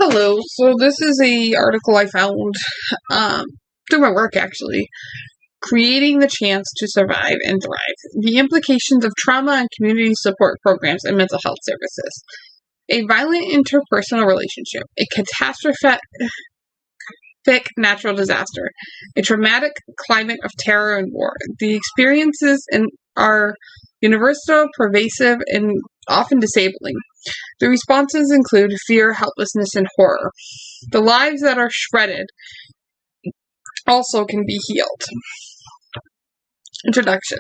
Hello. So this is a article I found through my work actually. Creating the chance to survive and thrive. The implications of trauma and community support programs and mental health services. A violent interpersonal relationship, a catastrophic natural disaster, a traumatic climate of terror and war. The experiences are universal, pervasive, and often disabling. The responses include fear, helplessness, and horror. The lives that are shredded also can be healed. Introduction.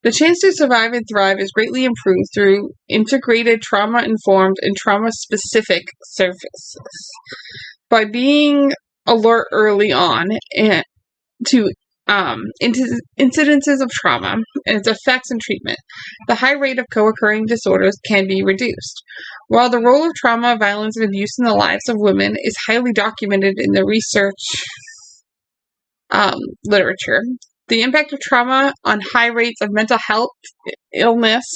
The chance to survive and thrive is greatly improved through integrated trauma-informed and trauma-specific services. By being alert early on to incidences of trauma and its effects and treatment, the high rate of co-occurring disorders can be reduced. While the role of trauma, violence, and abuse in the lives of women is highly documented in the research literature, the impact of trauma on high rates of mental health, illness,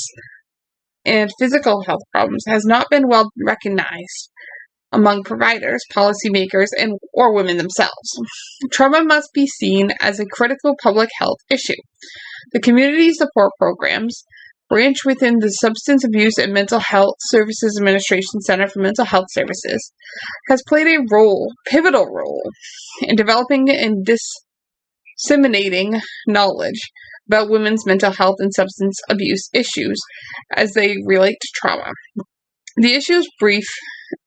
and physical health problems has not been well recognized among providers, policymakers, or women themselves. Trauma must be seen as a critical public health issue. The Community Support Programs branch within the Substance Abuse and Mental Health Services Administration Center for Mental Health Services has played a pivotal role in developing and disseminating knowledge about women's mental health and substance abuse issues as they relate to trauma. The Issues Brief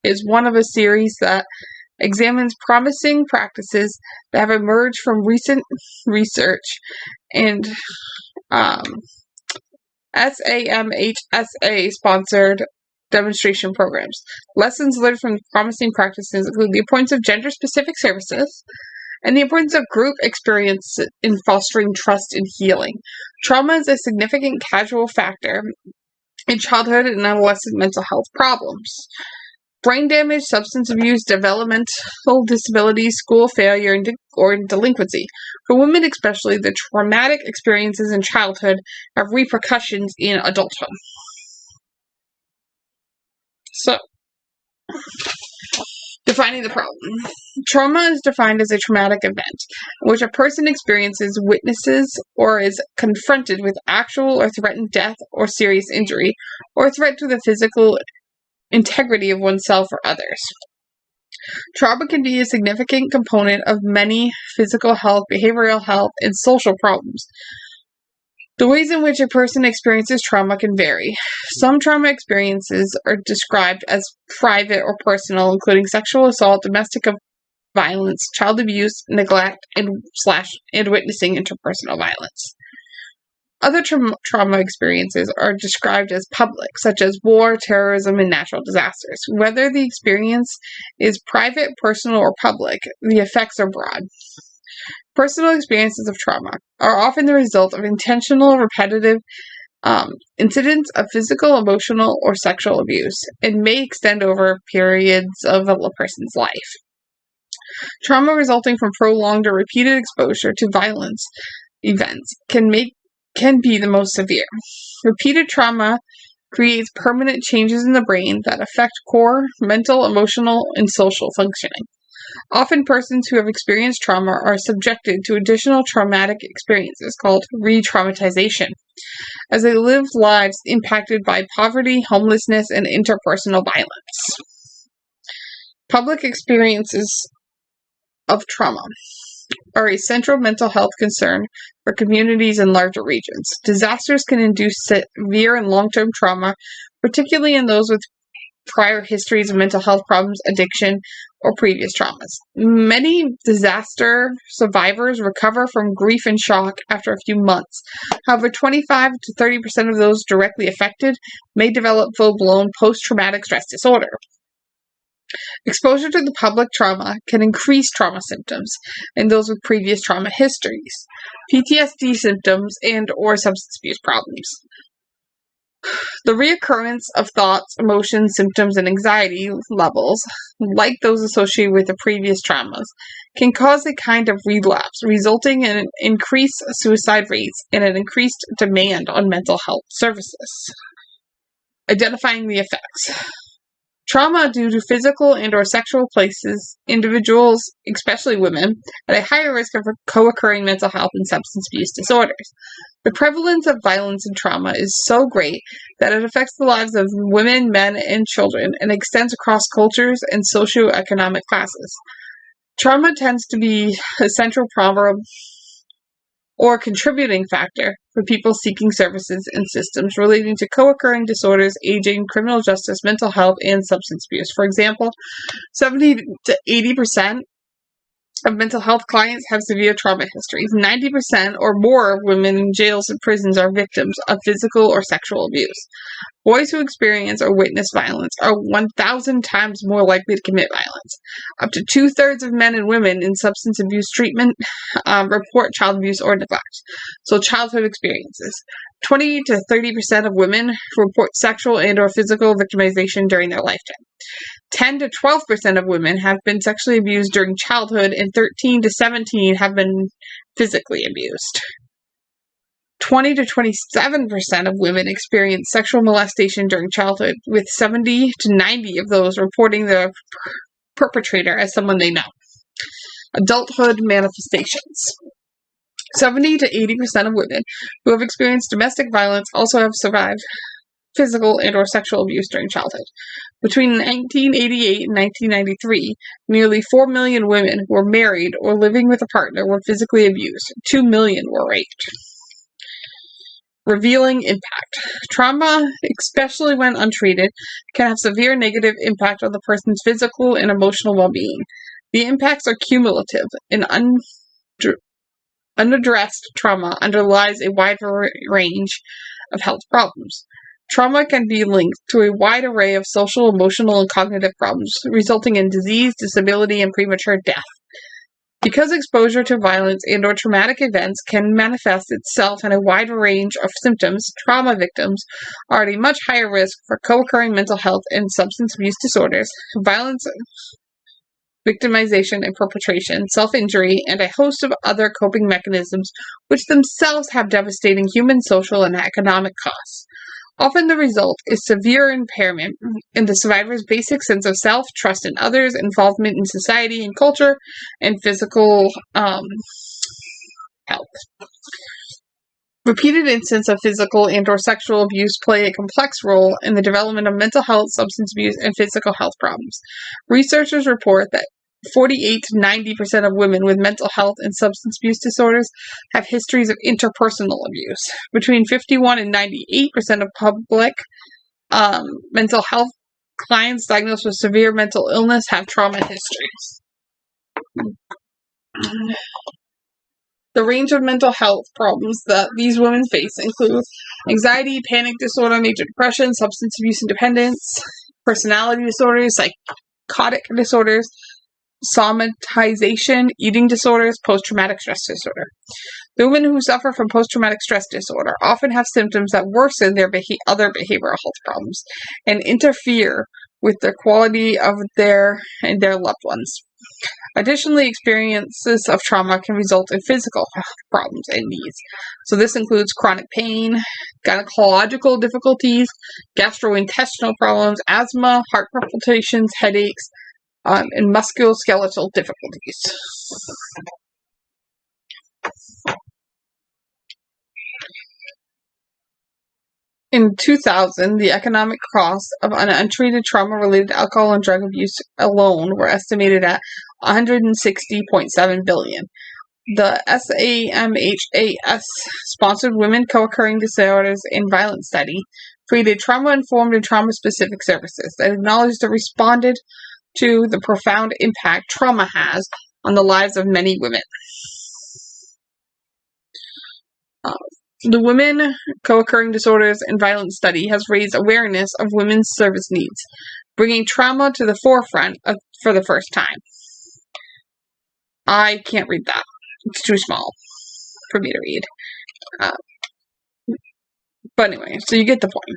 is one of a series that examines promising practices that have emerged from recent research and SAMHSA-sponsored demonstration programs. Lessons learned from promising practices include the importance of gender-specific services and the importance of group experience in fostering trust and healing. Trauma is a significant causal factor in childhood and adolescent mental health problems. Brain damage, substance abuse, developmental disabilities, school failure, or delinquency. For women especially, the traumatic experiences in childhood have repercussions in adulthood. So, defining the problem. Trauma is defined as a traumatic event in which a person experiences, witnesses, or is confronted with actual or threatened death or serious injury, or a threat to the physical integrity of oneself or others. Trauma can be a significant component of many physical health, behavioral health, and social problems. The ways in which a person experiences trauma can vary. Some trauma experiences are described as private or personal, including sexual assault, domestic violence, child abuse, neglect, and witnessing interpersonal violence. Other trauma experiences are described as public, such as war, terrorism, and natural disasters. Whether the experience is private, personal, or public, the effects are broad. Personal experiences of trauma are often the result of intentional, repetitive incidents of physical, emotional, or sexual abuse, and may extend over periods of a person's life. Trauma resulting from prolonged or repeated exposure to violence events can be the most severe. Repeated trauma creates permanent changes in the brain that affect core, mental, emotional, and social functioning. Often persons who have experienced trauma are subjected to additional traumatic experiences called re-traumatization, as they live lives impacted by poverty, homelessness, and interpersonal violence. Public experiences of trauma are a central mental health concern for communities in larger regions. Disasters can induce severe and long-term trauma, particularly in those with prior histories of mental health problems, addiction, or previous traumas. Many disaster survivors recover from grief and shock after a few months. However, 25 to 30% of those directly affected may develop full-blown post-traumatic stress disorder. Exposure to the public trauma can increase trauma symptoms in those with previous trauma histories, PTSD symptoms, and/or substance abuse problems. The reoccurrence of thoughts, emotions, symptoms, and anxiety levels, like those associated with the previous traumas, can cause a kind of relapse, resulting in an increased suicide rates and an increased demand on mental health services. Identifying the effects. Trauma due to physical and or sexual places individuals, especially women, at a higher risk of co-occurring mental health and substance abuse disorders. The prevalence of violence and trauma is so great that it affects the lives of women, men, and children and extends across cultures and socioeconomic classes. Trauma tends to be a central problem or contributing factor for people seeking services in systems relating to co-occurring disorders, aging, criminal justice, mental health, and substance abuse. For example, 70 to 80% of mental health clients have severe trauma histories. 90% or more of women in jails and prisons are victims of physical or sexual abuse. Boys who experience or witness violence are 1,000 times more likely to commit violence. Up to 2/3 of men and women in substance abuse treatment report child abuse or neglect. So childhood experiences. 20 to 30% of women report sexual and or physical victimization during their lifetime. 10 to 12% of women have been sexually abused during childhood, and 13 to 17 have been physically abused. 20 to 27% of women experience sexual molestation during childhood, with 70 to 90 of those reporting the perpetrator as someone they know. Adulthood manifestations. 70 to 80% of women who have experienced domestic violence also have survived physical and or sexual abuse during childhood. Between 1988 and 1993, nearly 4 million women who were married or living with a partner were physically abused. 2 million were raped. Revealing impact. Trauma, especially when untreated, can have severe negative impact on the person's physical and emotional well-being. The impacts are cumulative, and unaddressed trauma underlies a wide range of health problems. Trauma can be linked to a wide array of social, emotional, and cognitive problems, resulting in disease, disability, and premature death. Because exposure to violence and or traumatic events can manifest itself in a wide range of symptoms, trauma victims are at a much higher risk for co-occurring mental health and substance abuse disorders, violence, victimization and perpetration, self-injury, and a host of other coping mechanisms which themselves have devastating human, social, and economic costs. Often the result is severe impairment in the survivor's basic sense of self, trust in others, involvement in society and culture, and physical health. Repeated instances of physical and or sexual abuse play a complex role in the development of mental health, substance abuse, and physical health problems. Researchers report that 48 to 90% of women with mental health and substance abuse disorders have histories of interpersonal abuse. Between 51 and 98% of public mental health clients diagnosed with severe mental illness have trauma histories. The range of mental health problems that these women face include anxiety, panic disorder, major depression, substance abuse and dependence, personality disorders, psychotic disorders, somatization, eating disorders, post-traumatic stress disorder. The women who suffer from post-traumatic stress disorder often have symptoms that worsen their other behavioral health problems and interfere with the quality of their loved ones. Additionally, experiences of trauma can result in physical health problems and needs. So this includes chronic pain, gynecological difficulties, gastrointestinal problems, asthma, heart palpitations, headaches, and musculoskeletal difficulties. In 2000, the economic costs of untreated trauma-related alcohol and drug abuse alone were estimated at $160.7 billion. The SAMHSA-sponsored Women Co-occurring Disorders in Violence study created trauma-informed and trauma-specific services that acknowledged and responded to the profound impact trauma has on the lives of many women. The Women Co-occurring Disorders and Violence study has raised awareness of women's service needs, bringing trauma to the forefront for the first time. I can't read that. It's too small for me to read. But anyway, so you get the point.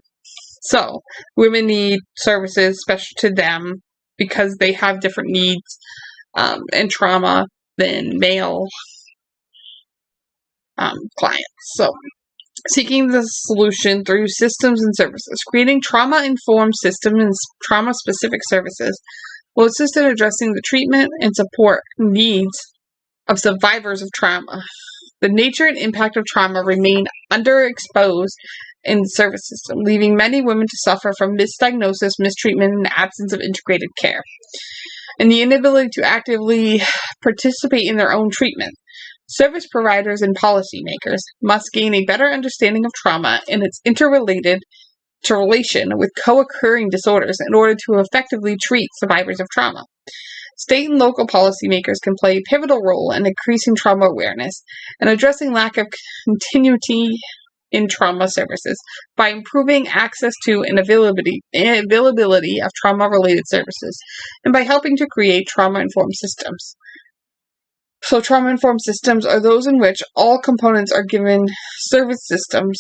So, women need services special to them because they have different needs and trauma than male clients. So, seeking the solution through systems and services. Creating trauma-informed systems and trauma-specific services will assist in addressing the treatment and support needs of survivors of trauma. The nature and impact of trauma remain underexposed in the service system, leaving many women to suffer from misdiagnosis, mistreatment, and absence of integrated care, and the inability to actively participate in their own treatment. Service providers and policymakers must gain a better understanding of trauma and its interrelation with co-occurring disorders in order to effectively treat survivors of trauma. State and local policymakers can play a pivotal role in increasing trauma awareness and addressing lack of continuity in trauma services by improving access to and availability of trauma-related services, and by helping to create trauma-informed systems. So trauma-informed systems are those in which all components are given service systems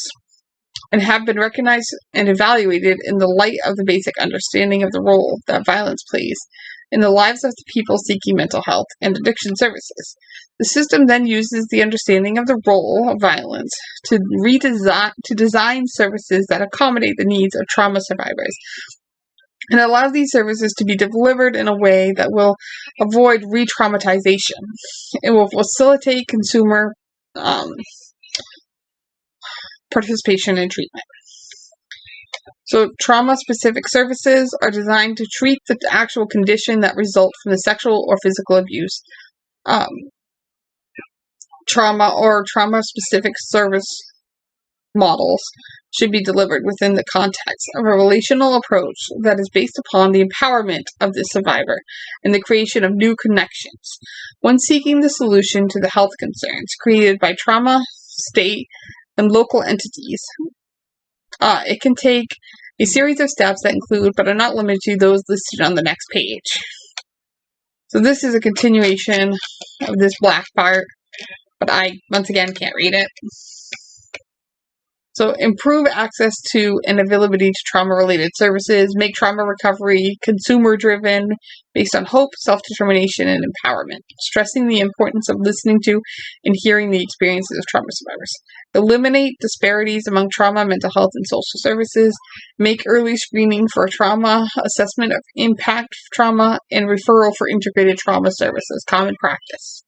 and have been recognized and evaluated in the light of the basic understanding of the role that violence plays in the lives of the people seeking mental health and addiction services. The system then uses the understanding of the role of violence to design services that accommodate the needs of trauma survivors, and allow these services to be delivered in a way that will avoid re-traumatization. It will facilitate consumer participation in treatment. So trauma-specific services are designed to treat the actual condition that results from the sexual or physical abuse. Trauma or trauma-specific service models should be delivered within the context of a relational approach that is based upon the empowerment of the survivor and the creation of new connections. When seeking the solution to the health concerns created by trauma, state, and local entities, it can take a series of steps that include, but are not limited to, those listed on the next page. So this is a continuation of this black part, but I, once again, can't read it. So improve access to and availability to trauma-related services, make trauma recovery consumer-driven, based on hope, self-determination, and empowerment, stressing the importance of listening to and hearing the experiences of trauma survivors. Eliminate disparities among trauma, mental health, and social services, make early screening for trauma, assessment of impact trauma, and referral for integrated trauma services, common practice.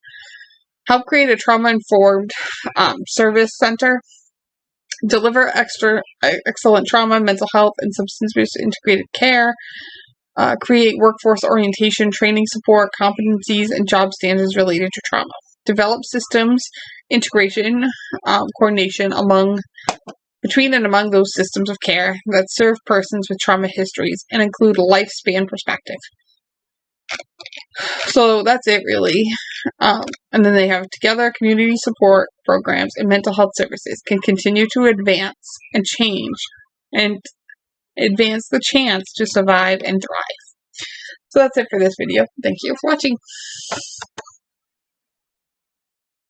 Help create a trauma-informed service center. Deliver excellent trauma, mental health, and substance abuse integrated care. Create workforce orientation, training support, competencies, and job standards related to trauma. Develop systems integration, coordination between and among those systems of care that serve persons with trauma histories and include lifespan perspective. So that's it, really. And then they have together community support programs and mental health services can continue to advance and change and advance the chance to survive and thrive. So that's it for this video. Thank you for watching.